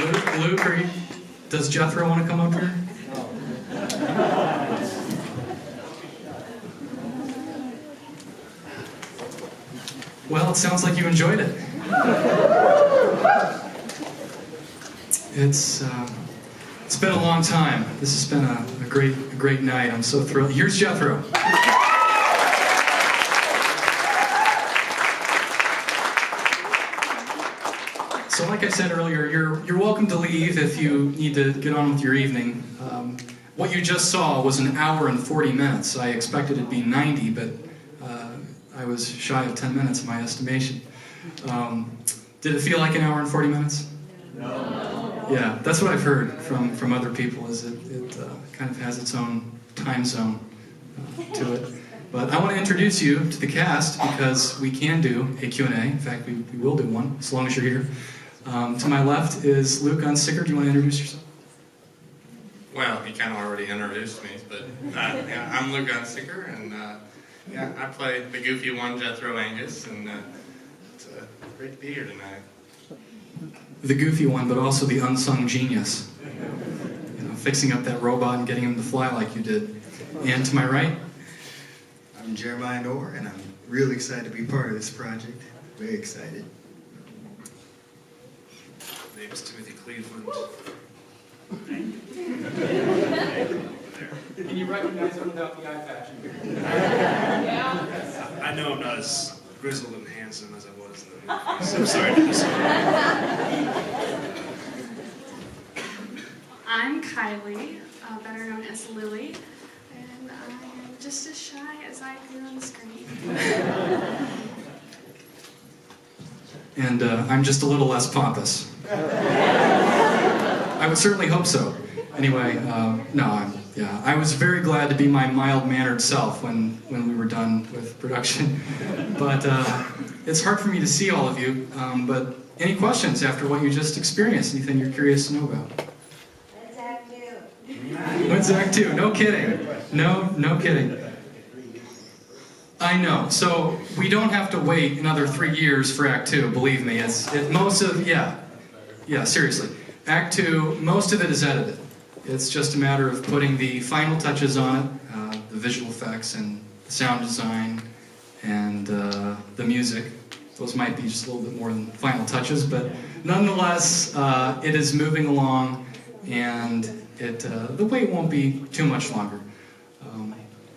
Luke, does Jethro want to come up here? Well, it sounds like you enjoyed it. It's been a long time. This has been a great night. I'm so thrilled. Here's Jethro. So like I said earlier, you're welcome to leave if you need to get on with your evening. What you just saw was an hour and 40 minutes. I expected it to be 90, but I was shy of 10 minutes in my estimation. Did it feel like an hour and 40 minutes? No. Yeah, that's what I've heard from other people, is it kind of has its own time zone to it. But I want to introduce you to the cast, because we can do a Q&A. In fact, we will do one, as long as you're here. To my left is Luke Unsticker. Do you want to introduce yourself? Well, he kind of already introduced me, but yeah, I'm Luke Unsticker, and yeah, I play the goofy one, Jethro Angus, and it's great to be here tonight. The goofy one, but also the unsung genius. You know, fixing up that robot and getting him to fly like you did. And to my right? I'm Jeremiah Noor, and I'm really excited to be part of this project. Very excited. My name is Timothy Cleveland. Can you recognize him without the eye patch? Yeah. I know I'm not as grizzled and handsome as I was in the movie, so I'm sorry to disappoint. I'm Kylie, better known as Lily, and I'm just as shy as I appear on the screen. And I'm just a little less pompous. I would certainly hope so. Anyway, I was very glad to be my mild-mannered self when we were done with production. But it's hard for me to see all of you. But any questions after what you just experienced? Anything you're curious to know about? When's Act 2? When's Act 2? No kidding. No kidding. I know. So we don't have to wait another 3 years for Act 2. Believe me, seriously. Act 2, most of it is edited. It's just a matter of putting the final touches on it, the visual effects and the sound design and the music. Those might be just a little bit more than final touches, but nonetheless, it is moving along, and the wait won't be too much longer.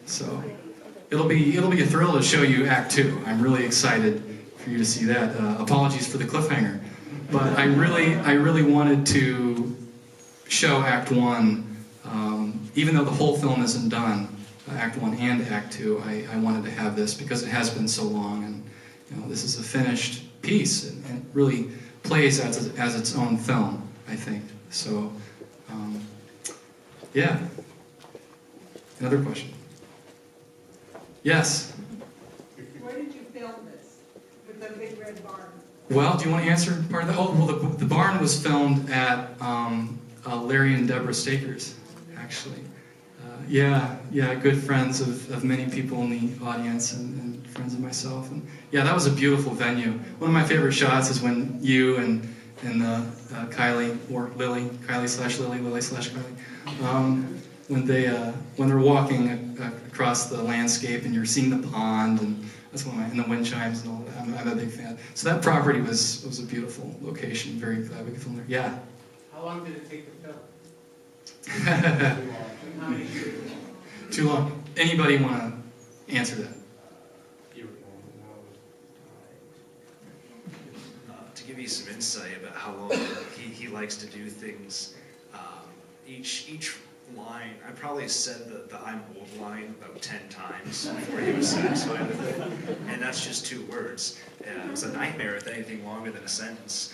So it'll be a thrill to show you Act 2. I'm really excited for you to see that. Apologies for the cliffhanger. But I really wanted to show Act 1, even though the whole film isn't done, Act 1 and Act 2, I wanted to have this because it has been so long, and this is a finished piece, and it really plays as its own film, I think. So, yeah. Another question? Yes? Where did you film this? With the big red barn? Well, do you want to answer part of that? Oh, well, the barn was filmed at Larry and Deborah Staker's, actually. Good friends of many people in the audience and friends of myself. And yeah, that was a beautiful venue. One of my favorite shots is when you and Kylie, or Lily, Kylie/Lily, Lily/Kylie, when they're walking across the landscape and you're seeing the pond, and that's one of and the wind chimes and all that. I'm a big fan. So that property was a beautiful location. Very glad we could film there. Yeah. How long did it take to film? Too long. Anybody want to answer that? To give you some insight about how long he likes to do things, each line, I probably said the I'm old line about 10 times before he was satisfied with it. And that's just 2 words. It's a nightmare with anything longer than a sentence.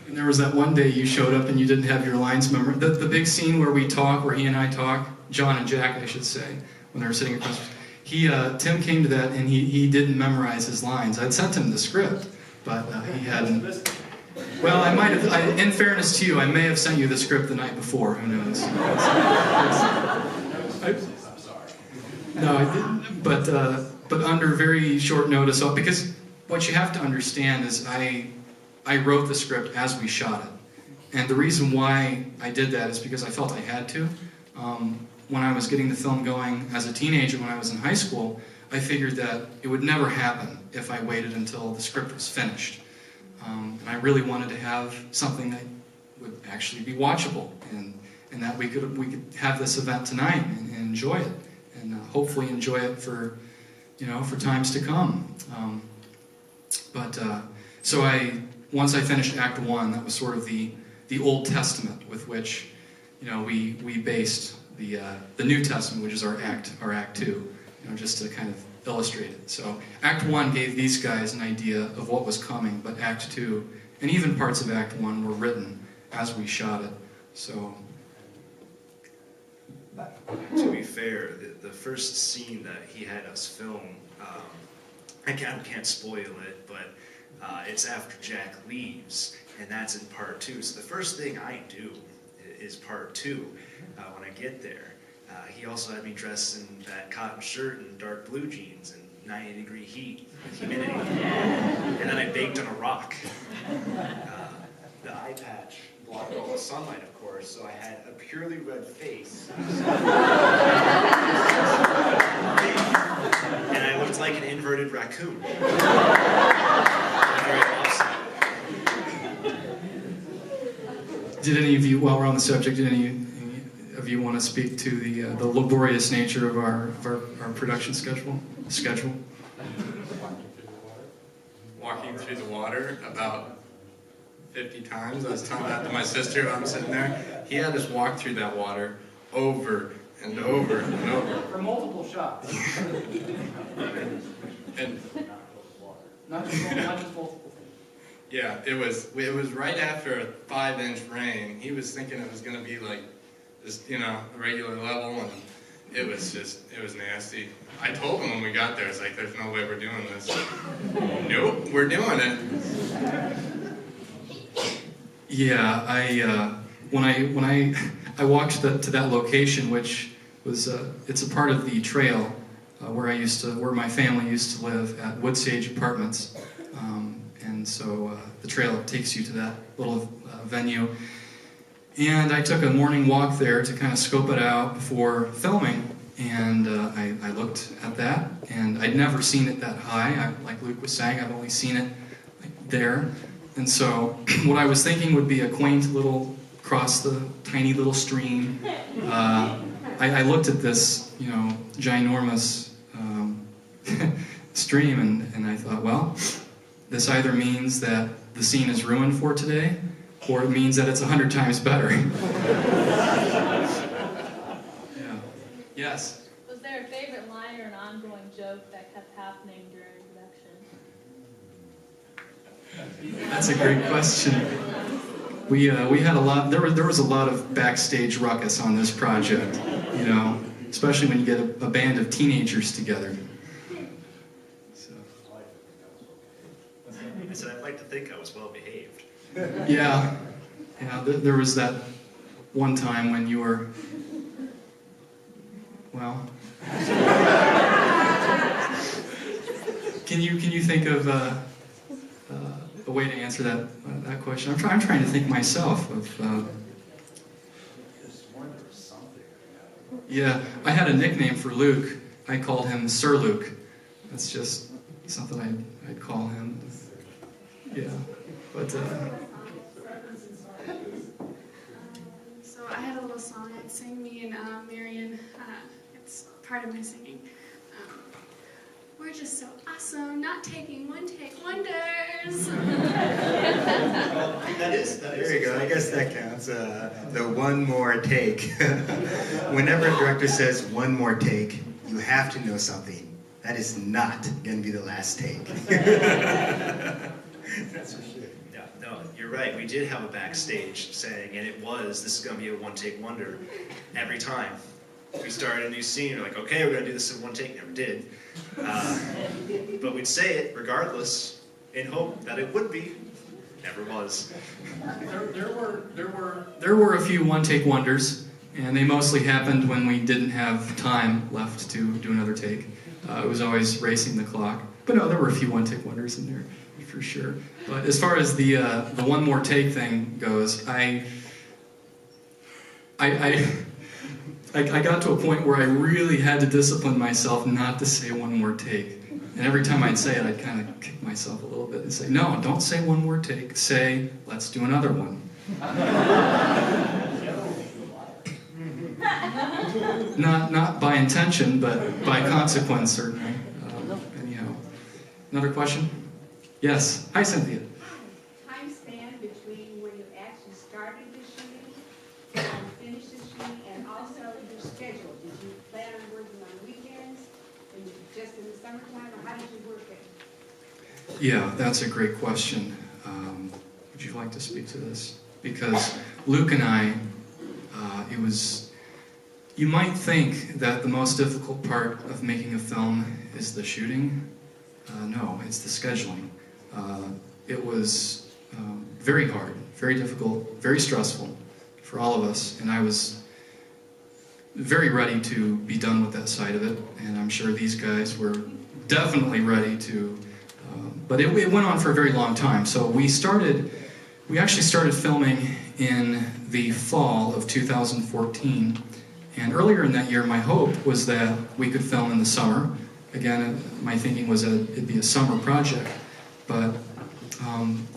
And there was that one day you showed up and you didn't have your lines memorized. The big scene where he and I talk, John and Jack, I should say, when they were sitting across. Tim came to that and he didn't memorize his lines. I'd sent him the script, but he hadn't. Well, I might have. In fairness to you, I may have sent you the script the night before. Who knows? No, I didn't. But under very short notice, because what you have to understand is I wrote the script as we shot it. And the reason why I did that is because I felt I had to. When I was getting the film going as a teenager, when I was in high school, I figured that it would never happen if I waited until the script was finished. And I really wanted to have something that would actually be watchable, and that we could have this event tonight and enjoy it, and hopefully enjoy it for times to come. So once I finished Act 1, that was sort of the Old Testament with which we based the New Testament, which is our Act 2, just to kind of illustrate it. So Act 1 gave these guys an idea of what was coming, but Act 2 and even parts of Act 1 were written as we shot it. So to be fair, the first scene that he had us film, I can't spoil it, but it's after Jack leaves, and that's in part 2. So the first thing I do is part 2 when I get there. He also had me dressed in that cotton shirt and dark blue jeans in 90-degree heat with humidity. And then I baked on a rock. The eye patch blocked all the sunlight, of course, so I had a purely red face. And I looked like an inverted raccoon. Very lopsided. did any of you, while we're on the subject, did any of you want to speak to the laborious nature of our production schedule? Walking through the water about 50 times. I was telling that to my sister while I'm sitting there. He had us walk through that water over and over and over. For multiple shots. And Not just multiple things. yeah, it was right after a 5-inch rain. He was thinking it was going to be like this, a regular level, and it was nasty. I told him when we got there, it's like, there's no way we're doing this. Nope, we're doing it. Yeah, when I walked to that location, which was it's a part of the trail where my family used to live at Woodsage Apartments, and so the trail takes you to that little venue. And I took a morning walk there to kind of scope it out before filming, and I looked at that, and I'd never seen it that high. Like Luke was saying, I've only seen it there. And so what I was thinking would be a quaint little, across the tiny little stream. I looked at this, ginormous stream, and I thought, well, this either means that the scene is ruined for today, or it means that it's 100 times better. Yeah. Yes? Was there a favorite line or an ongoing joke that kept happening during production? That's a great question. We had a lot. There was a lot of backstage ruckus on this project, especially when you get a band of teenagers together. So. I said I'd like to think I was well behaved. Yeah. There was that one time when you were, well. Can you think of a way to answer that question? I'm trying to think myself of. Yeah, I had a nickname for Luke. I called him Sir Luke. That's just something I'd call him. Yeah, but. So I had a little song I'd sing, me and Marion. It's part of my singing. We're just so awesome, not taking one-take wonders. That is. There you go. I guess that counts. The one more take. Whenever a director says one more take, you have to know something. That is not going to be the last take. That's for sure. Yeah, no, you're right. We did have a backstage saying, and this is going to be a one-take wonder every time. We started a new scene, we're like, okay, we're going to do this in one take. Never did. But we'd say it regardless, in hope that it would be. Never was. There were a few one-take wonders, And they mostly happened when we didn't have time left to do another take. It was always racing the clock. But no, there were a few one-take wonders in there, for sure. But as far as the one more take thing goes, I got to a point where I really had to discipline myself not to say one more take. And every time I'd say it, I'd kind of kick myself a little bit and say, no, don't say one more take. Say, let's do another one. Not by intention, but by consequence, certainly. Anyhow. Another question? Yes. Hi, Cynthia. Time span between when you actually started the shooting and finished the shooting, and also your schedule. Did you plan on working on weekends and just in the summertime, or how did you work it? Yeah, that's a great question. Would you like to speak to this? Because Luke and I, it was... You might think that the most difficult part of making a film is the shooting. No, it's the scheduling. It was very hard, very difficult, very stressful for all of us, and I was very ready to be done with that side of it, and I'm sure these guys were definitely ready to, but it went on for a very long time. So we actually started filming in the fall of 2014. And earlier in that year, my hope was that we could film in the summer. Again, my thinking was that it'd be a summer project, but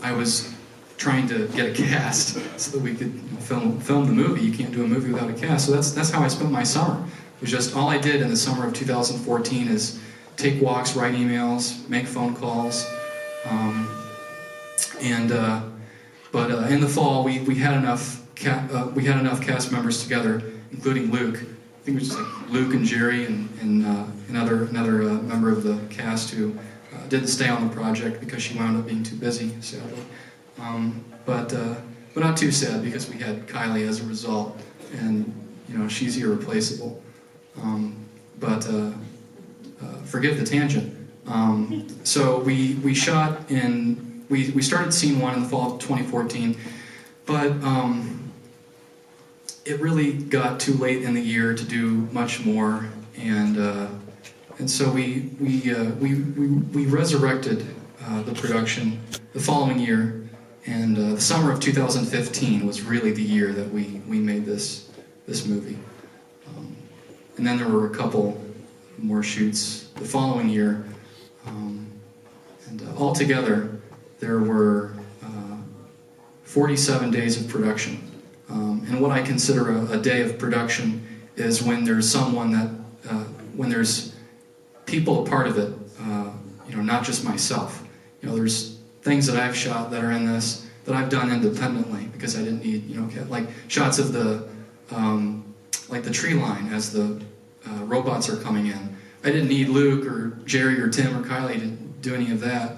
I was trying to get a cast so that we could film the movie. You can't do a movie without a cast, so that's how I spent my summer. It was just all I did in the summer of 2014 is take walks, write emails, make phone calls, but in the fall we had enough cast members together, including Luke. I think it was just like Luke and Jerry and another member of the cast who didn't stay on the project because she wound up being too busy, sadly. But not too sad because we had Kylie as a result, and she's irreplaceable. Forgive the tangent. So we shot we started scene 1 in the fall of 2014, but it really got too late in the year to do much more, and so we resurrected the production the following year, and the summer of 2015 was really the year that we made this movie. And then there were a couple more shoots the following year, and altogether there were 47 days of production. And what I consider a day of production is when there's someone that, when there's people a part of it, not just myself. There's things that I've shot that are in this that I've done independently because I didn't need, like shots of the, like the tree line as the robots are coming in. I didn't need Luke or Jerry or Tim or Kylie to do any of that.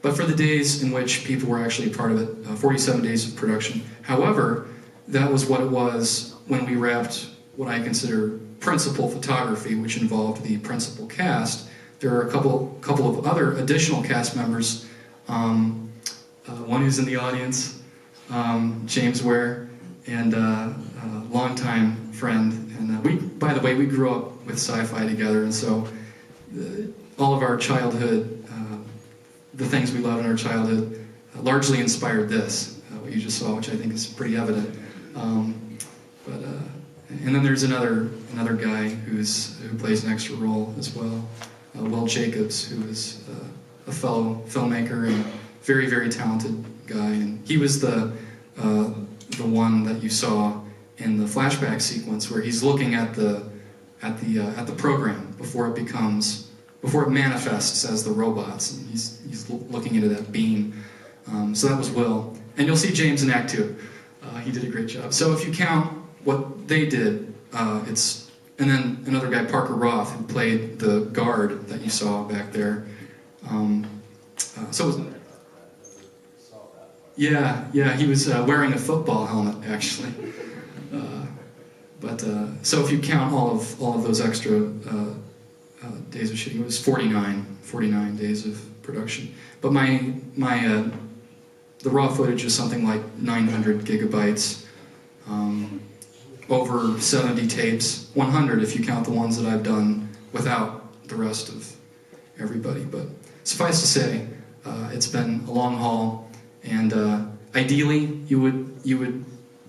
But for the days in which people were actually a part of it, 47 days of production. However, that was what it was when we wrapped what I consider principal photography, which involved the principal cast. There are a couple of other additional cast members. One who's in the audience, James Ware, and a longtime friend. And by the way, we grew up with Sci-Fi together, and so all of our childhood, the things we loved in our childhood, largely inspired this, what you just saw, which I think is pretty evident. And then there's another guy who plays an extra role as well, Will Jacobs, who is a fellow filmmaker and very, very talented guy. And he was the one that you saw in the flashback sequence where he's looking at the program before it manifests as the robots, and he's looking into that beam. So that was Will, and you'll see James in Act 2. He did a great job. So if you count what they did, and then another guy, Parker Roth, who played the guard that you saw back there. So it was, yeah, he was wearing a football helmet actually. So if you count all of those extra days of shooting, it was 49 days of production. But the raw footage is something like 900 gigabytes. over 70 tapes, 100 if you count the ones that I've done without the rest of everybody. But suffice to say, it's been a long haul, and ideally you would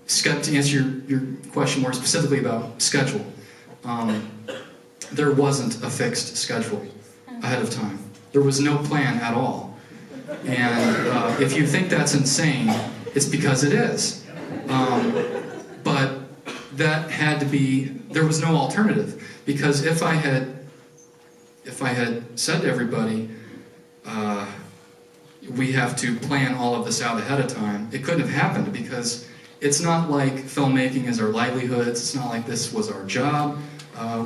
to answer your question more specifically about schedule. There wasn't a fixed schedule ahead of time. There was no plan at all. And if you think that's insane, it's because it is. But that had to be, there was no alternative. Because if I had said to everybody, we have to plan all of this out ahead of time, it couldn't have happened, because it's not like filmmaking is our livelihoods. It's not like this was our job.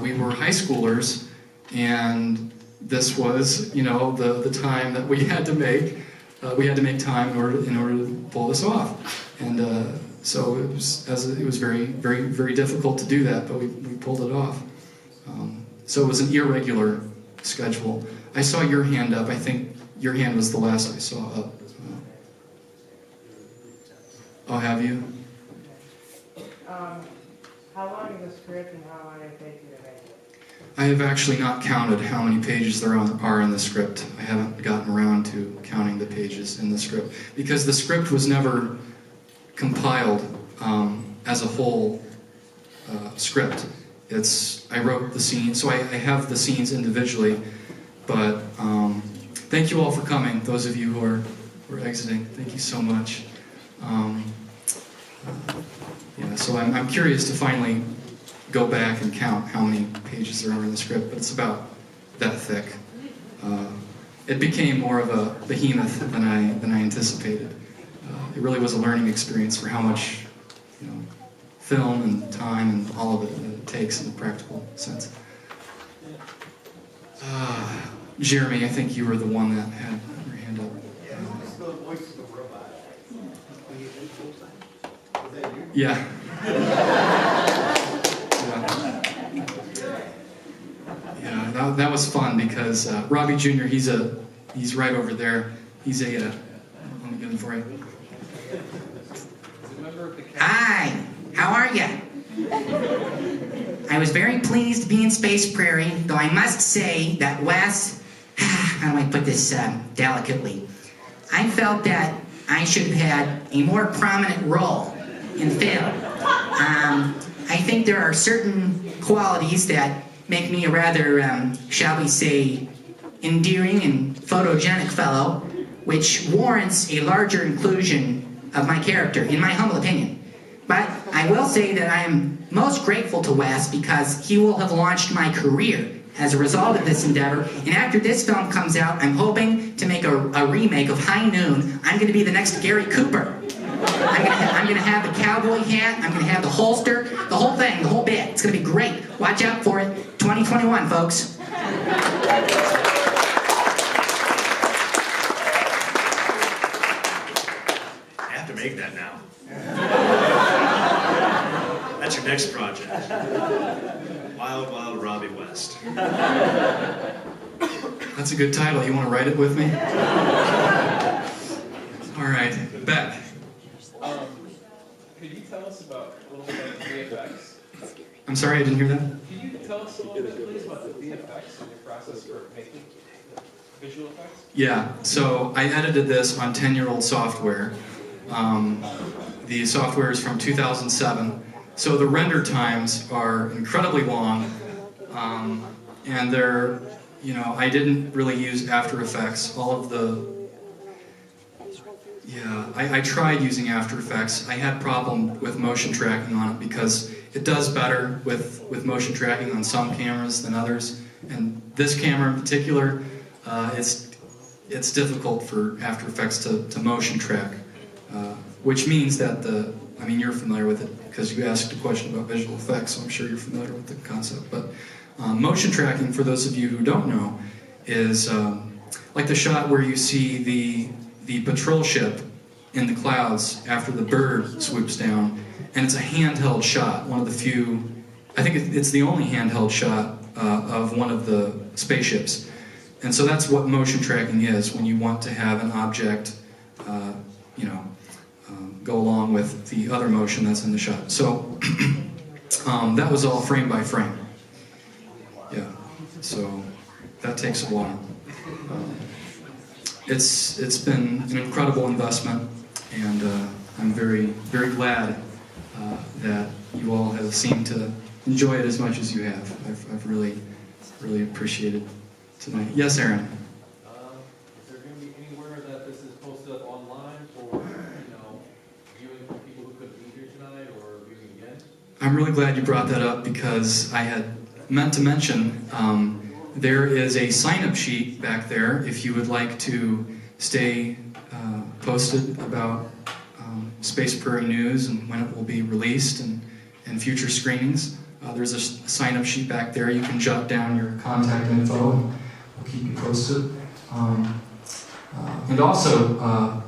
We were high schoolers, and this was, you know, the time that we had to make. We had to make time in order to pull this off, and so it was very, very, very difficult to do that, but we pulled it off. So it was an irregular schedule. I saw your hand up. I think your hand was the last I saw up. Oh, have you? How long is the script and how long did it take you to make it? I have actually not counted how many pages there are in the script. I haven't gotten around to counting the pages in the script, because the script was never compiled as a whole script. I wrote the scenes, so I have the scenes individually, but thank you all for coming, those of you who are exiting. Thank you so much. Yeah, so I'm curious to finally go back and count how many pages there are in the script, but it's about that thick. It became more of a behemoth than I anticipated. It really was a learning experience for how much, you know, film and time and all of it takes in a practical sense. Jeremy, I think you were the one that had your hand up. Yeah. Yeah, that was fun, because Robbie Jr., he's right over there. He's let me get him for you. Hi, how are you? I was very pleased to be in Space Prairie, though I must say that Wes, how do I put this delicately? I felt that I should have had a more prominent role in film. I think there are certain qualities that make me a rather, shall we say, endearing and photogenic fellow, which warrants a larger inclusion of my character, in my humble opinion. But I will say that I am most grateful to Wes, because he will have launched my career as a result of this endeavor. And after this film comes out, I'm hoping to make a remake of High Noon. I'm going to be the next Gary Cooper. I'm gonna have the cowboy hat, I'm gonna have the holster, the whole thing, the whole bit. It's gonna be great. Watch out for it. 2021, folks. I have to make that now. That's your next project. Wild, Wild Robbie West. That's a good title. You want to write it with me? All right, Beck. Could you tell us about a little bit about the VFX? I'm sorry, I didn't hear that. Could you tell us a little bit, please, about the VFX and your process for making visual effects? Yeah, so I edited this on 10-year-old software. The software is from 2007, so the render times are incredibly long, and they're, you know, I didn't really use After Effects. All of the I tried using After Effects. I had problem with motion tracking on it, because it does better with motion tracking on some cameras than others. And this camera in particular, it's difficult for After Effects to motion track, which means that I mean, you're familiar with it because you asked a question about visual effects, so I'm sure you're familiar with the concept. But motion tracking, for those of you who don't know, is like the shot where you see the patrol ship in the clouds after the bird swoops down, and it's a handheld shot, one of the few, I think it's the only handheld shot of one of the spaceships. And so that's what motion tracking is, when you want to have an object, you know, go along with the other motion that's in the shot. So that was all frame by frame. Yeah, so that takes a while. It's been an incredible investment, and I'm very, very glad that you all have seemed to enjoy it as much as you have. I've really, really appreciated tonight. Yes, Aaron? Is there going to be anywhere that this is posted up online for, viewing for people who couldn't be here tonight or viewing again? I'm really glad you brought that up because I had meant to mention there is a sign-up sheet back there if you would like to stay posted about Space Prairie news and when it will be released and future screenings. There's a sign-up sheet back there. You can jot down your contact info and we'll keep you posted. And also, I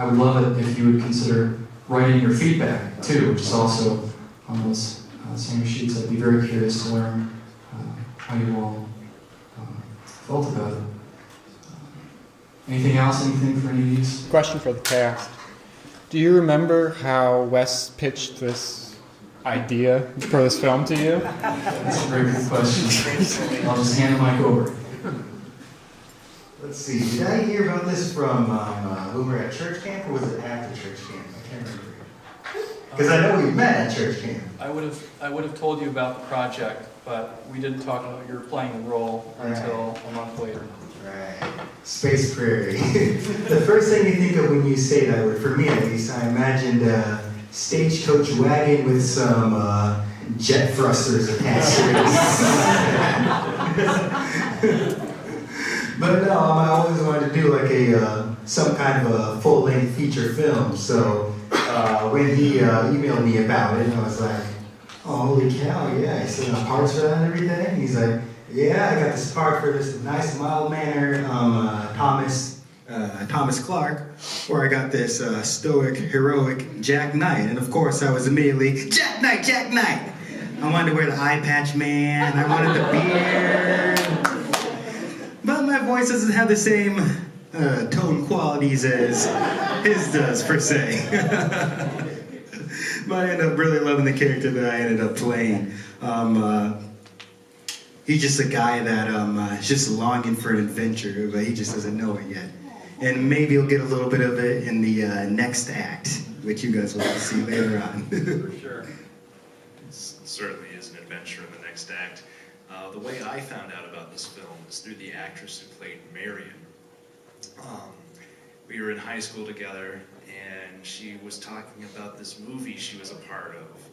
would love it if you would consider writing your feedback too, which is also on those same sheets. I'd be very curious to learn how you all felt about it. Anything else? Anything for any of these? Question for the cast. Do you remember how Wes pitched this idea for this film to you? That's a very good question. I'll just hand the mic over. Let's see, did I hear about this from when we were at church camp, or was it after church camp? I can't remember. Because I know we met at church camp. I would have told you about the project, but we didn't talk about your playing the role until a month later. Right. Space Prairie. The first thing you think of when you say that word, for me at least, I imagined a stagecoach wagon with some jet thrusters attached to it. But no, I always wanted to do like some kind of a full-length feature film. So when he emailed me about it, I was like, oh, holy cow, yeah, he's sending parts for that and everything. He's like, yeah, I got this part for this nice mild-mannered Thomas Clark, or I got this stoic, heroic Jack Knight. And of course, I was immediately, Jack Knight, Jack Knight! I wanted to wear the eye patch man, I wanted the beard. But my voice doesn't have the same tone qualities as his does, per se. But I ended up really loving the character that I ended up playing. He's just a guy that is just longing for an adventure, but he just doesn't know it yet. And maybe he'll get a little bit of it in the next act, which you guys will see later on. For sure. It certainly is an adventure in the next act. The way I found out about this film is through the actress who played Marion. We were in high school together, and she was talking about this movie she was a part of.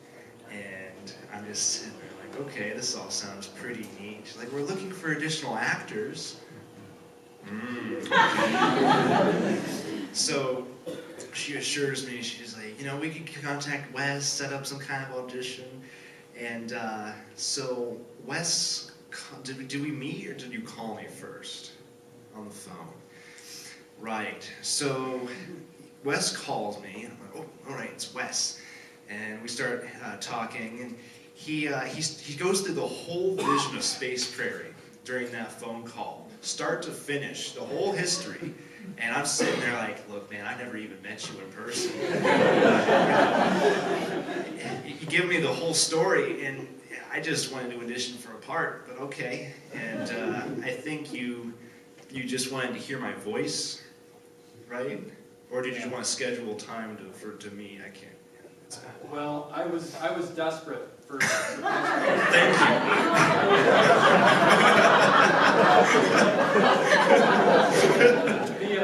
And I'm just sitting there like, okay, this all sounds pretty neat. She's like, we're looking for additional actors. So she assures me, she's like, we could contact Wes, set up some kind of audition. And so Wes, did we meet or did you call me first on the phone? Right, so Wes calls me, and I'm like, oh, all right, it's Wes. And we start talking, and he goes through the whole vision of Space Prairie during that phone call, start to finish, the whole history. And I'm sitting there like, look, man, I never even met you in person. You give me the whole story, and I just wanted to audition for a part, but okay. And I think you just wanted to hear my voice, right? Or did you want to schedule time to meet? I can't. Well, I was desperate for Thank you.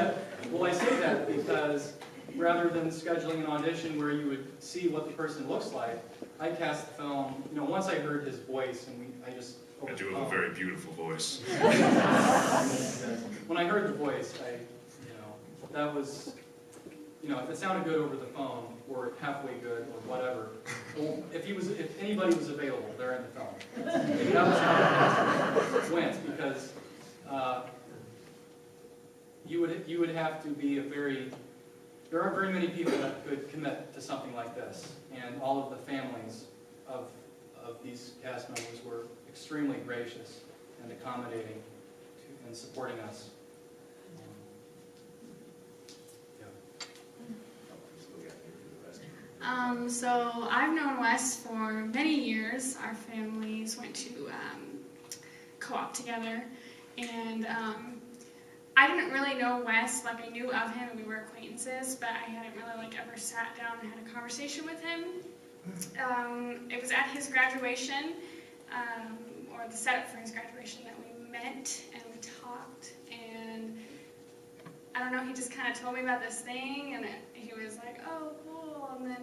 Well, I say that because rather than scheduling an audition where you would see what the person looks like, I cast the film. Once I heard his voice, and I do have a very beautiful voice. When I heard the voice, that was. If it sounded good over the phone, or halfway good, or whatever, well, if anybody was available, they're in the film. That was how it went, because you would have to be there aren't very many people that could commit to something like this, and all of the families of these cast members were extremely gracious and accommodating and supporting us. So I've known Wes for many years. Our families went to co-op together, and I didn't really know Wes. Like, I knew of him and we were acquaintances, but I hadn't really like ever sat down and had a conversation with him. It was at his graduation, or the setup for his graduation, that we met and we talked, and I don't know, he just kind of told me about this thing, and he was like, oh, cool, and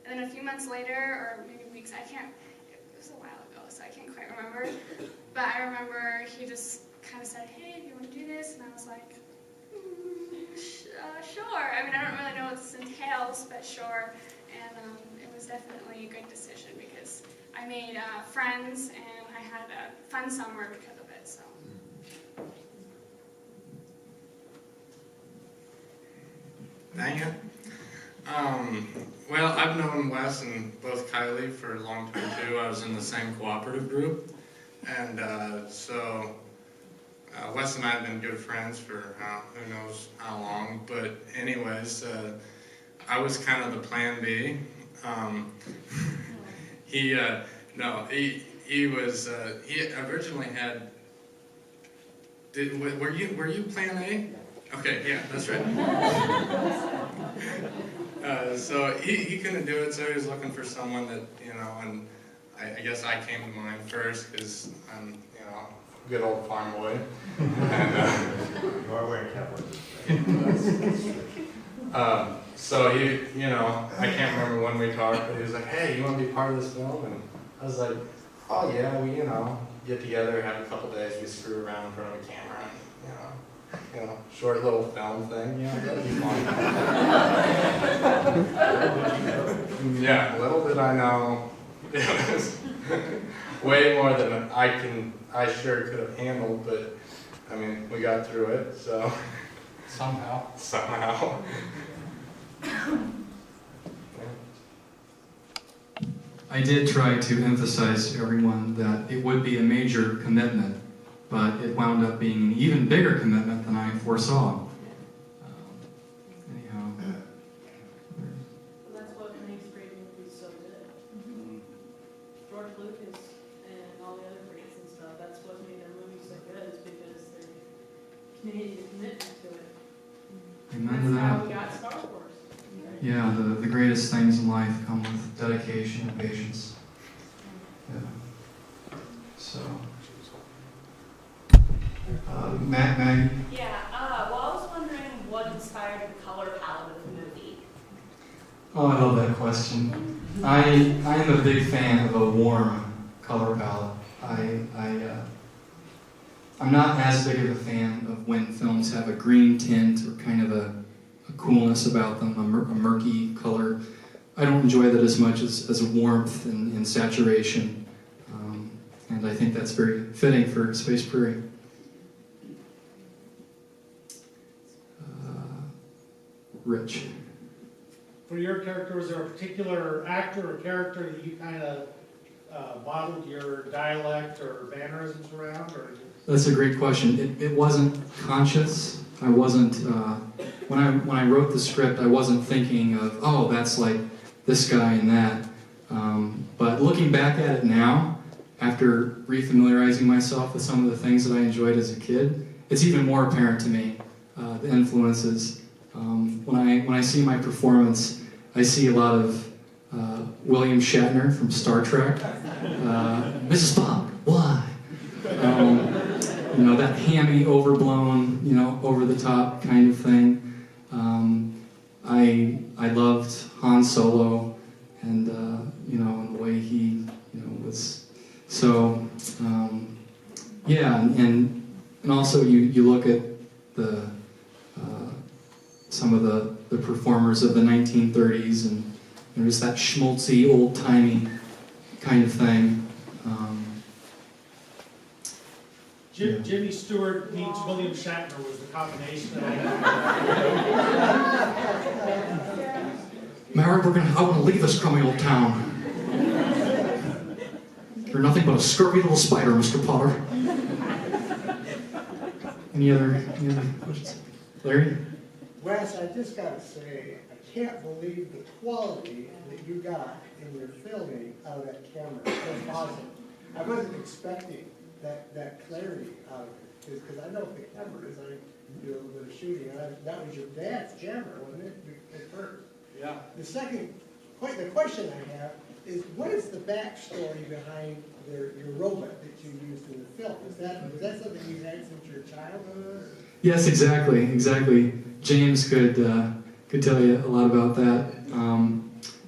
then a few months later, or maybe weeks, it was a while ago, so I can't quite remember, but I remember he just kind of said, hey, do you want to do this? And I was like, sure. I mean, I don't really know what this entails, but sure. And it was definitely a good decision because I made friends and I had a fun summer because of it. So. Dang it. Well, I've known Wes and both Kylie for a long time too. I was in the same cooperative group, and so Wes and I have been good friends for who knows how long. But anyways, I was kind of the plan B. He originally had. Were you plan A? Okay, yeah, that's right. So he couldn't do it, so he was looking for someone that, and I guess I came to mind first because I'm, good old farm boy. And, so he, I can't remember when we talked, but he was like, hey, you want to be part of this film? And I was like, oh yeah, we, get together, have a couple days, we screw around in front of a camera, and, short little film thing, that'd be fun. Yeah, little did I know, it was way more than I sure could have handled, but, I mean, we got through it, so. Somehow. I did try to emphasize to everyone that it would be a major commitment, but it wound up being an even bigger commitment than I foresaw. Anyhow. Well, that's what makes great movies so good. Mm-hmm. George Lucas and all the other greats and stuff, that's what made their movies so good, is because they made a commitment to it. Amen to that. That's how we got Star Wars. Yeah, the greatest things in life come with dedication and patience. Yeah. So, Maggie? Yeah, well, I was wondering what inspired the color palette of the movie. Oh, I love that question. I am a big fan of a warm color palette. I'm not as big of a fan of when films have a green tint or kind of a coolness about them, a murky color. I don't enjoy that as much as a warmth and saturation. And I think that's very fitting for Space Prairie. Rich. For your character, was there a particular actor or character that you kind of modeled your dialect or mannerisms around? Or? That's a great question. It wasn't conscious. I wasn't, when I wrote the script, I wasn't thinking of, oh, that's like this guy and that. But looking back at it now, after refamiliarizing myself with some of the things that I enjoyed as a kid, it's even more apparent to me, the influences. When I see my performance, I see a lot of William Shatner from Star Trek. Mrs. Spock, why? That hammy, overblown, over-the-top kind of thing. I loved Han Solo, and and the way he, was. So, yeah, and also you look at the some of the performers of the 1930s, and just that schmaltzy, old-timey kind of thing. Jimmy Stewart meets William Shatner was the combination. Mary, I want to leave this crummy old town. You're nothing but a scurvy little spider, Mr. Potter. Any other questions? Larry? Wes, I just got to say, I can't believe the quality that you got in your filming out of that camera. That's awesome. I wasn't expecting that clarity out of it, because I know the cameras, I do a little bit of shooting, and that was your dad's camera, wasn't it, at first? Yeah. The question I have is, what is the backstory behind your robot that you used in the film? Was that something you had since your childhood? Or? Yes, exactly. James could tell you a lot about that.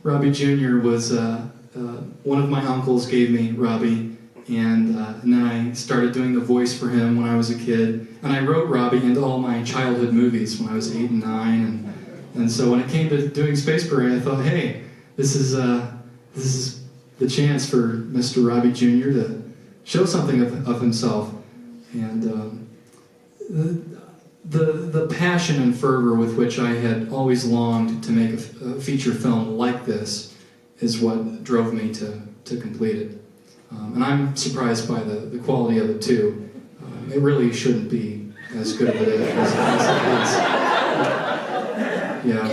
Robbie Jr. was one of my uncles gave me Robbie, and then I started doing the voice for him when I was a kid. And I wrote Robbie into all my childhood movies when I was 8 and 9. And so when it came to doing Space Prairie, I thought, hey, this is the chance for Mr. Robbie Jr. to show something of himself. And the passion and fervor with which I had always longed to make a feature film like this is what drove me to complete it. And I'm surprised by the quality of it too. It really shouldn't be as good of it as it is. Yeah,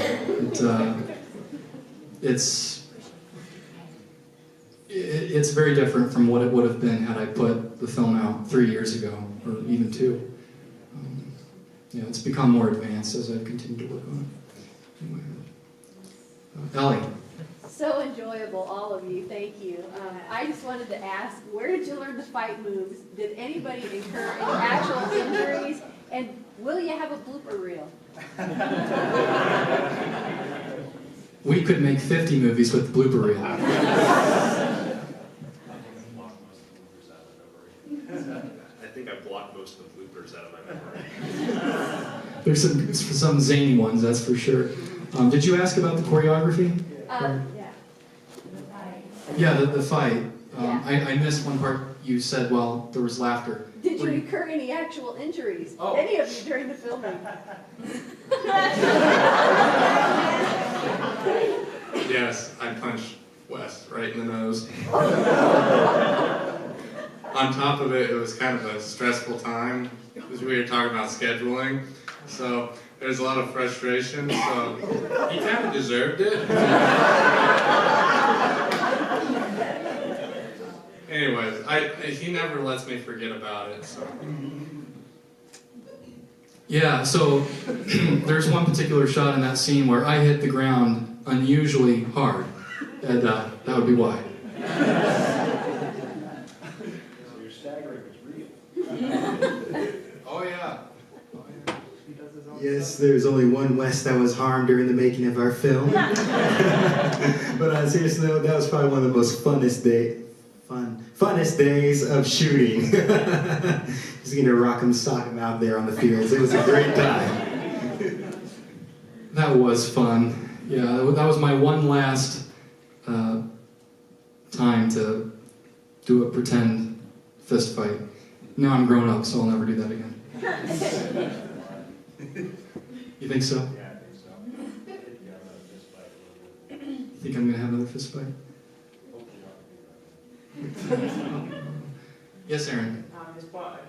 it's very different from what it would have been had I put the film out 3 years ago, or even 2. It's become more advanced as I've continued to work on it. Anyway. Ellie. So enjoyable, all of you. Thank you. I just wanted to ask, where did you learn the fight moves? Did anybody incur any actual injuries? And will you have a blooper reel? We could make 50 movies with the blooper reel. I think I blocked most of the bloopers out of my memory. There's some zany ones, that's for sure. Did you ask about the choreography? Yeah. Yeah, the fight. Yeah. I missed one part. You said, well, there was laughter. Did you incur any actual injuries? Oh. Any of you during the filming? Yes, I punched Wes right in the nose. On top of it, it was kind of a stressful time because we were talking about scheduling. So there's a lot of frustration. So he kind of deserved it. Anyways, he never lets me forget about it. So. Yeah, so there's one particular shot in that scene where I hit the ground unusually hard, and that would be why. So your staggering is real. Oh yeah. Yes, there's only one Wes that was harmed during the making of our film. But on a serious note, that was probably one of the most funnest days of shooting. Just getting to rock 'em, sock 'em out there on the fields. It was a great time. That was fun. Yeah, that was my one last time to do a pretend fist fight. Now I'm grown up, so I'll never do that again. You think so? Yeah, I think so. You think I'm going to have another fist fight? Yes, Aaron.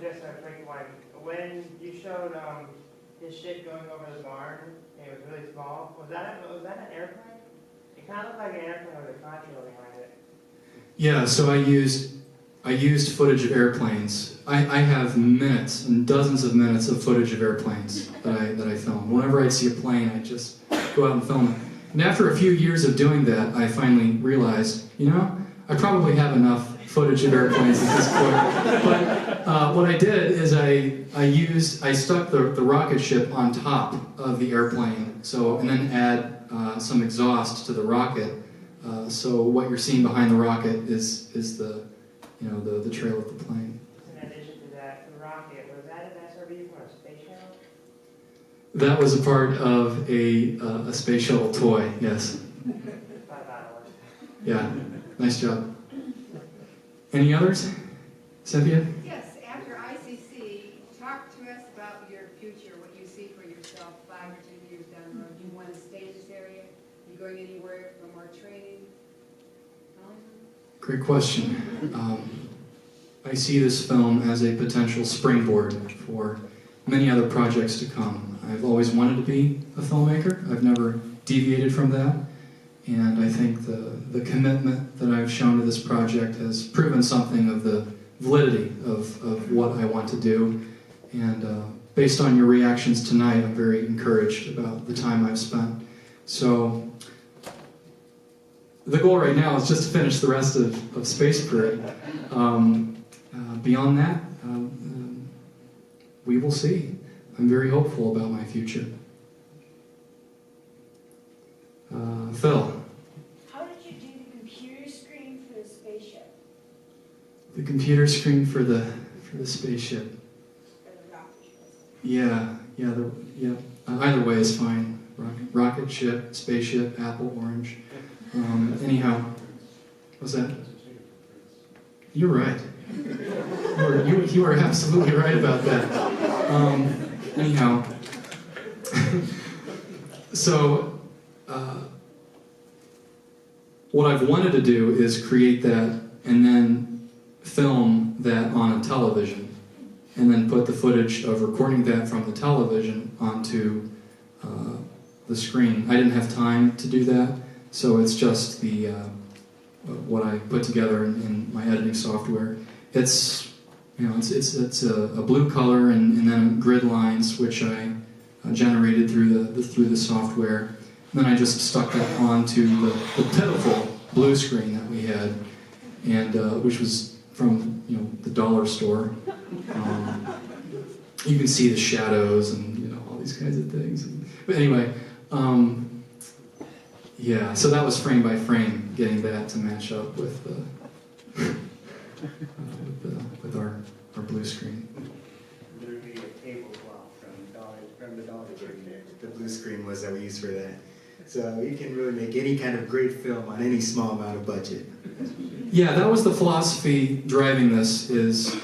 Just a quick one. When you showed his ship going over the barn, and it was really small. Was that an airplane? It kind of looked like an airplane with a contrail behind it. Yeah, so I used footage of airplanes. I have minutes and dozens of minutes of footage of airplanes that I film. Whenever I see a plane, I just go out and film it. And after a few years of doing that, I finally realized, I probably have enough footage of airplanes at this point. But what I did is I stuck the rocket ship on top of the airplane, and then add some exhaust to the rocket. So what you're seeing behind the rocket is the trail of the plane. In addition to that, the rocket, was that an SRV for a space shuttle? That was a part of a space shuttle toy, yes. Yeah, nice job. Any others? Cynthia? Yes, after ICC, talk to us about your future, what you see for yourself 5 or 10 years down the road. Do you want to stay in this area? Are you going anywhere for more training? Great question. I see this film as a potential springboard for many other projects to come. I've always wanted to be a filmmaker. I've never deviated from that. And I think the commitment that I've shown to this project has proven something of the validity of what I want to do. And based on your reactions tonight, I'm very encouraged about the time I've spent. So the goal right now is just to finish the rest of Space Prairie. Beyond that, we will see. I'm very hopeful about my future. Phil. How did you do the computer screen for the spaceship? The computer screen for the spaceship. Yeah. Either way is fine. Rocket ship, spaceship, apple, orange. Anyhow, what's that? You're right. You are absolutely right about that. Anyhow, so what I've wanted to do is create that and then film that on a television, and then put the footage of recording that from the television onto the screen. I didn't have time to do that, so it's just the what I put together in my editing software. It's a blue color and then grid lines which I generated through the software. And then I just stuck that onto the pitiful blue screen that we had, and which was from the dollar store. You can see the shadows and all these kinds of things. But anyway, yeah. So that was frame by frame, getting that to match up with with our blue screen. Literally a tablecloth from the Dollar Tree. The blue screen was that we used for that. So you can really make any kind of great film on any small amount of budget. Yeah, that was the philosophy driving this. Is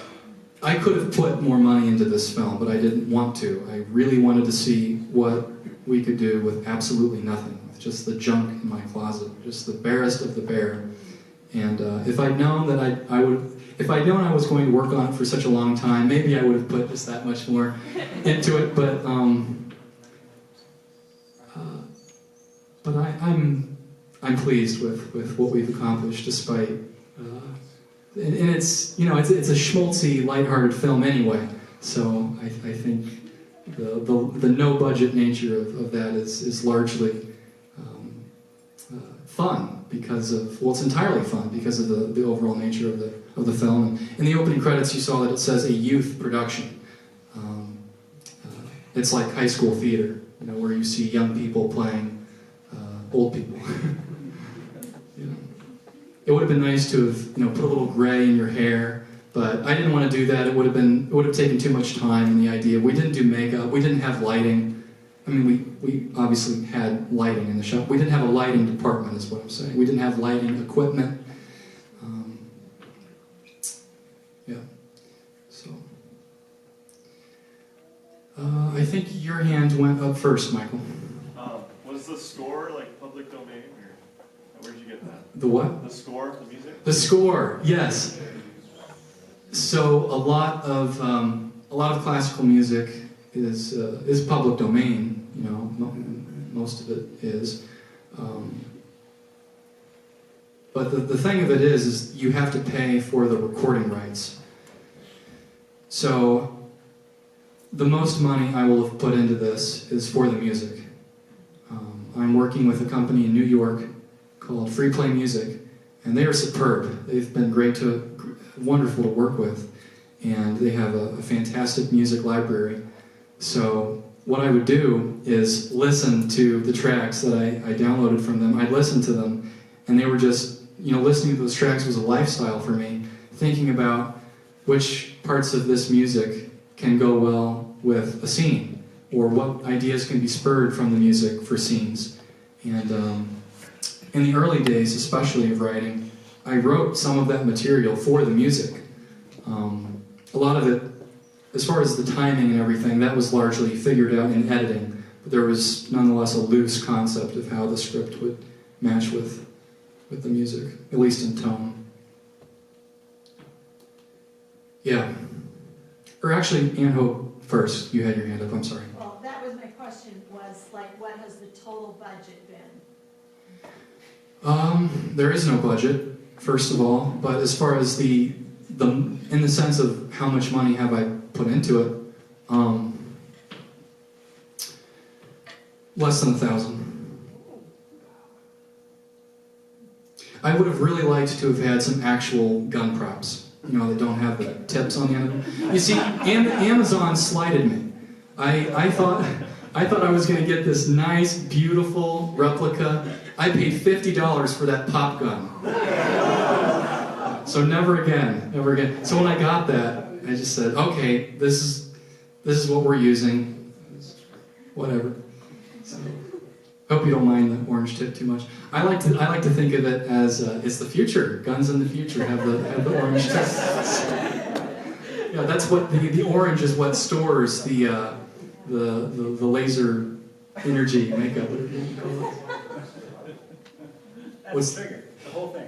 I could have put more money into this film, but I didn't want to. I really wanted to see what we could do with absolutely nothing, with just the junk in my closet, just the barest of the bare. And if I'd known that if I'd known I was going to work on it for such a long time, maybe I would have put just that much more into it. But I'm pleased with what we've accomplished, despite. And it's a schmaltzy, lighthearted film anyway. So I think the no budget nature of that is largely fun because of it's entirely fun because of the overall nature of the film. And in the opening credits, you saw that it says a youth production. It's like high school theater, where you see young people playing old people. It would have been nice to have put a little gray in your hair, but I didn't want to do that. It would have taken too much time. And the idea, we didn't do makeup, we didn't have lighting. I mean, we obviously had lighting in the shop. We didn't have a lighting department, is what I'm saying. We didn't have lighting equipment. Yeah. So I think your hand went up first, Michael. Was the score like public domain, or where'd you get that? The what? The score, the music. The score, yes. So a lot of classical music is public domain. Most of it is. But the thing of it is you have to pay for the recording rights. So the most money I will have put into this is for the music. I'm working with a company in New York called Free Play Music, and they are superb. They've been wonderful to work with, and they have a fantastic music library. So what I would do is listen to the tracks that I downloaded from them. I'd listen to them, and they were just, listening to those tracks was a lifestyle for me, thinking about which parts of this music can go well with a scene, or what ideas can be spurred from the music for scenes. And in the early days, especially of writing, I wrote some of that material for the music. A lot of it, as far as the timing and everything, that was largely figured out in editing, but there was nonetheless a loose concept of how the script would match with the music, at least in tone. Yeah. Or actually, Ann Hope first. You had your hand up, I'm sorry. Well, that was my question. question was, like, what has the total budget been? There is no budget, first of all, but as far as the in the sense of how much money have I put into it, less than $1,000. I would have really liked to have had some actual gun props, you know, that don't have the tips on the end of them. You see, Amazon slighted me. I thought I was going to get this nice, beautiful replica. I paid $50 for that pop gun. So never again, never again. So when I got that, I just said, okay, this is what we're using. Whatever. So, hope you don't mind the orange tip too much. I like to think of it as it's the future. Guns in the future have the orange tip. Yeah, that's what the orange is. What stores the laser energy makeup. That's the trigger, the whole thing.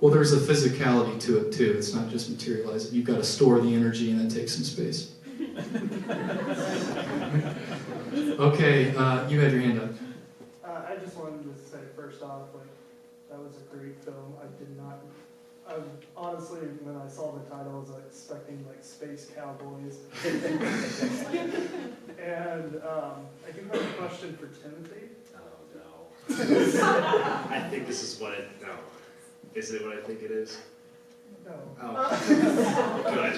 Well, there's a physicality to it too. It's not just materialized. You've got to store the energy, and that takes some space. Okay, you had your hand up. I just wanted to say first off, like, that was a great film. Honestly, when I saw the title, I was like, expecting like space cowboys. And I do have a question for Timothy. Oh no. I think this is what it. No. Is it what I think it is? No. Oh. Good.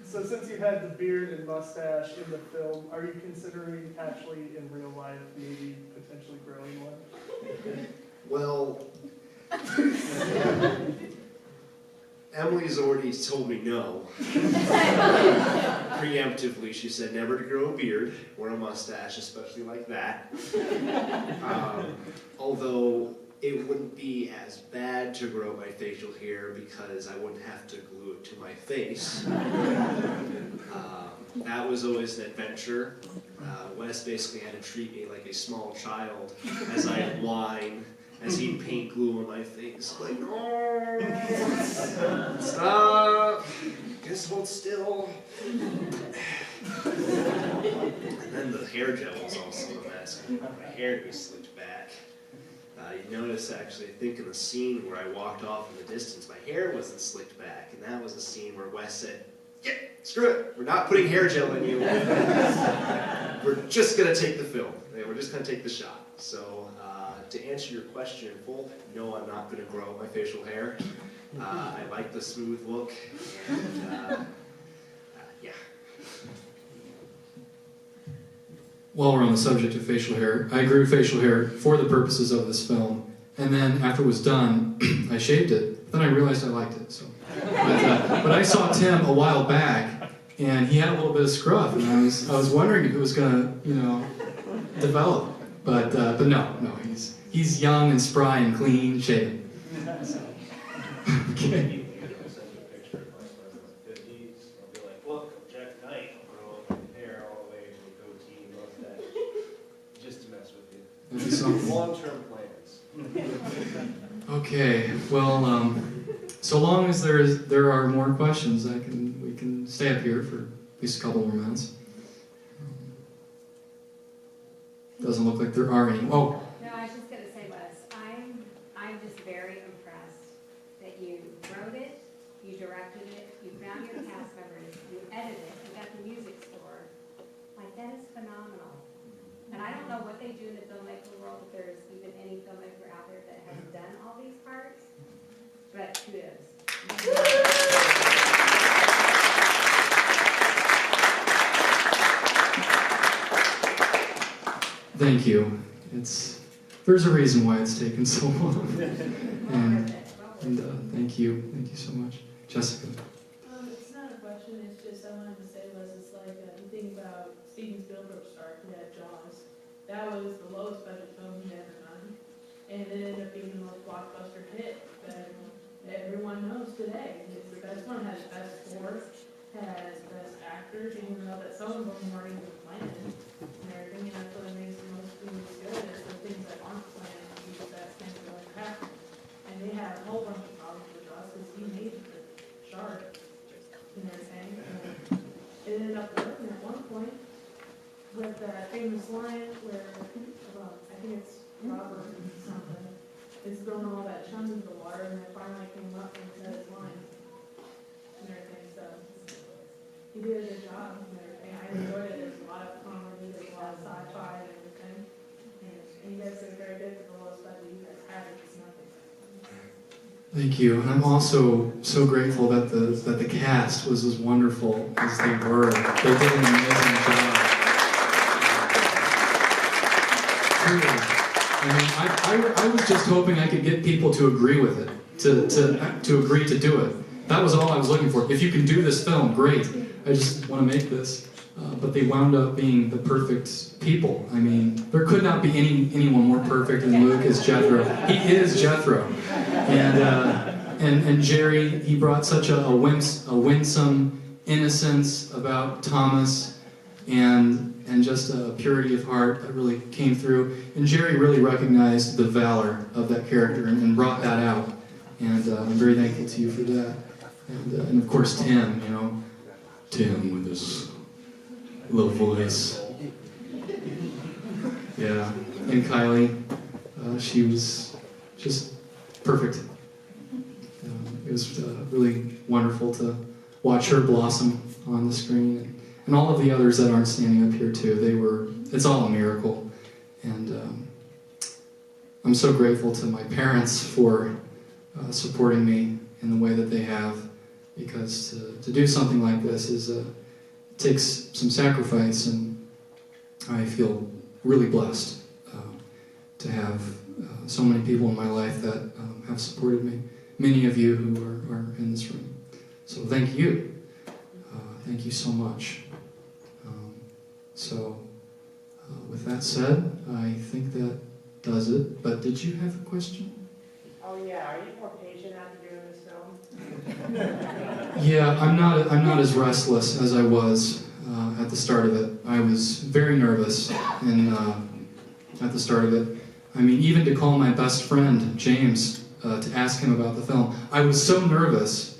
So since you had the beard and mustache in the film, are you considering actually in real life maybe potentially growing one? Well, Emily's already told me no. Preemptively, she said never to grow a beard or a mustache, especially like that. Although it wouldn't be as bad to grow my facial hair because I wouldn't have to glue it to my face. That was always an adventure. Wes basically had to treat me like a small child as I'd whine, as he'd paint glue on my face. Like, oh, stop, just hold still. And then the hair gel was also a mess. My hair was slicked back. You notice, actually, I think in the scene where I walked off in the distance, my hair wasn't slicked back, and that was a scene where Wes said, yeah, screw it, we're not putting hair gel in you. We're just going to take the film. We're just going to take the shot. So, to answer your question in full, no, I'm not going to grow my facial hair. I like the smooth look, and yeah. While we're on the subject of facial hair, I grew facial hair for the purposes of this film, and then after it was done, I shaved it. Then I realized I liked it. So, but I saw Tim a while back, and he had a little bit of scruff, and I was wondering if it was gonna, develop. But no, he's young and spry and clean shaven. So, okay. Long-term plans. Okay, well, so long as there are more questions, we can stay up here for at least a couple more minutes. Doesn't look like there are any. Oh. No, I was just going to say, Wes, I'm just very impressed that you wrote it, you directed it, you found your cast members, you edited it, you got the music score. Like, that is phenomenal. And I don't know what they do in the filmmaker world, if there's even any filmmaker out there that has done all these parts, but kudos. Thank you. There's a reason why it's taken so long. and thank you so much. Jessica. It's not a question, it's just I wanted to say was, it's like, you think about Steven Spielberg's start, he had Jaws. That was the lowest budget film he'd ever done. And it ended up being the most blockbuster hit that everyone knows today. It's the best one, has best score, has best actors, even though that some of them weren't even planned and everything. And that's what makes the most movies good, is the things that aren't planned, the best things that don't happen. And they had a whole bunch of problems with Jaws because he made the shark and everything. point, with that famous line where, I think it's Robert or something, is throwing all that chunk into the water, and it finally came up and said his line and everything. So he did a good job and everything. I enjoyed it. There's a lot of comedy, there's a lot of sci-fi and everything. And you guys did very good for the lowest budget you guys had. It's nothing. Thank you. And I'm also so grateful that the cast was as wonderful as they were. They did an amazing job. Truly. I mean, I was just hoping I could get people to agree with it, to agree to do it. That was all I was looking for. If you can do this film, great. I just want to make this. But they wound up being the perfect people. I mean, there could not be anyone more perfect than Luke as Jethro. He is Jethro. And Jerry, he brought such a winsome innocence about Thomas and just a purity of heart that really came through. And Jerry really recognized the valor of that character and brought that out. And I'm very thankful to you for that. And of course, Tim, you know, Tim with his little voice. Yeah, and Kylie, she was just perfect. It was really wonderful to watch her blossom on the screen, and all of the others that aren't standing up here too. It's all a miracle, and I'm so grateful to my parents for supporting me in the way that they have, because to do something like this takes some sacrifice, and I feel really blessed to have so many people in my life that have supported me. Many of you who are in this room. So thank you. Thank you so much. With that said, I think that does it. But did you have a question? Oh yeah, are you more patient after doing this film? Yeah, I'm not as restless as I was at the start of it. I was very nervous at the start of it. I mean, even to call my best friend, James, to ask him about the film. I was so nervous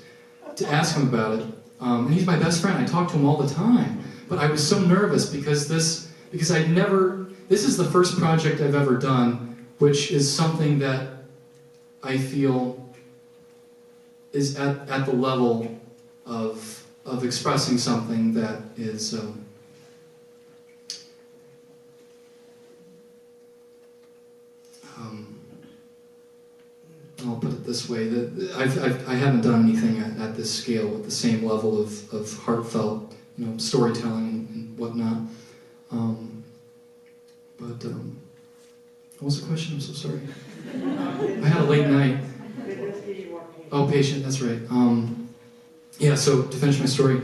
to ask him about it. And he's my best friend. I talk to him all the time. But I was so nervous because this is the first project I've ever done, which is something that I feel is at the level of expressing something that is I'll put it this way, that I haven't done anything at this scale with the same level of heartfelt, storytelling and whatnot. What was the question? I'm so sorry. I had a late night. Oh, patient, that's right. Yeah, so to finish my story,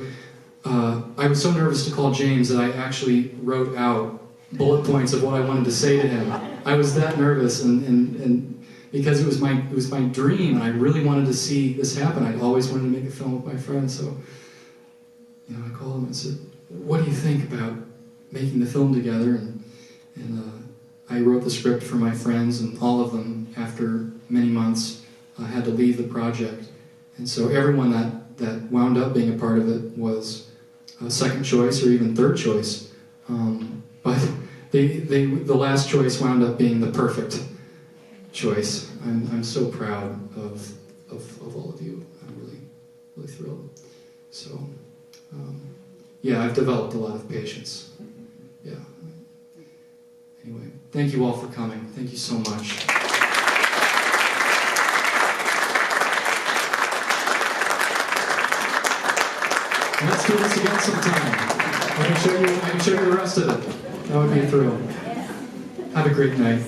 I was so nervous to call James that I actually wrote out bullet points of what I wanted to say to him. I was that nervous, and because it was my dream, and I really wanted to see this happen. I'd always wanted to make a film with my friend, so I called him and said, "What do you think about making the film together?" And I wrote the script for my friends, and all of them, after many months, had to leave the project. And so everyone that wound up being a part of it was a second choice or even third choice. But the last choice wound up being the perfect choice. I'm so proud of all of you. I'm really thrilled. So yeah, I've developed a lot of patience. Yeah. Anyway, thank you all for coming. Thank you so much. Let's do this again sometime. I can show you the rest of it. That would be a thrill. Have a great night.